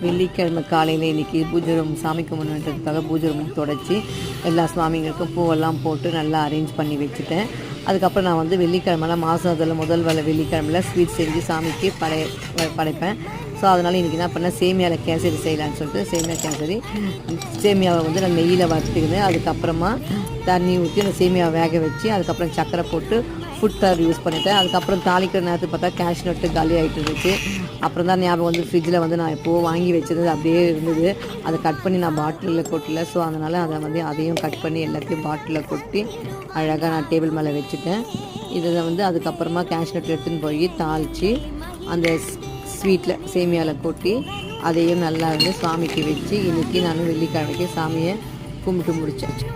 வெள்ளிக்கிழமை காலையில் இன்றைக்கி பூஜை ரூம் சாமி கும்பிடுன்றதுக்காக பூஜை ரூம் தொடச்சி எல்லா சுவாமிங்களுக்கும் பூவெல்லாம் போட்டு நல்லா அரேஞ்ச் பண்ணி வச்சுட்டேன். அதுக்கப்புறம் நான் வந்து வெள்ளிக்கிழமெல்லாம் மாதத்தில் முதல் வெள்ளிக்கிழமையில் ஸ்வீட் செஞ்சு சாமிக்கு படைப்பேன். ஸோ அதனால் இன்றைக்கி என்ன பண்ணேன், சேமியாவில் கேசரி செய்யலான்னு சொல்லிட்டு சேமியாவை வந்து நான் நெய்யில் வறுத்துக்கினேன். அதுக்கப்புறமா தண்ணி ஊற்றி அந்த சேமியாவை வேக வச்சு அதுக்கப்புறம் சக்கரை போட்டு ஃபுட் கலர் யூஸ் பண்ணிட்டேன். அதுக்கப்புறம் தாளிக்கிற நேரத்துக்கு பார்த்தா கேஷ்யூ நட்டு காலி ஆகிட்டு இருந்துச்சு. அப்புறம் தான் ஞாபகம் வந்து ஃப்ரிட்ஜில் வந்து நான் எப்போது வாங்கி வச்சது அப்படியே இருந்தது. அதை கட் பண்ணி நான் பாட்டிலில் கொட்டல. ஸோ அதனால் அதையும் கட் பண்ணி எல்லாத்தையும் பாட்டிலில் கொட்டி அழகாக நான் டேபிள் மேலே வச்சுட்டேன். இதை வந்து அதுக்கப்புறமா கேஷ்யூ நட்டு எடுத்துன்னு போய் தாளித்து அந்த ஸ்வீட்டில் சேமியாவில் கொட்டி அதையும் நல்லா வந்து சுவாமிக்கு வச்சு இன்றைக்கி நான் வெள்ளிக்கிழமைக்கு சாமியை கும்பிட்டு முடிச்சாச்சு.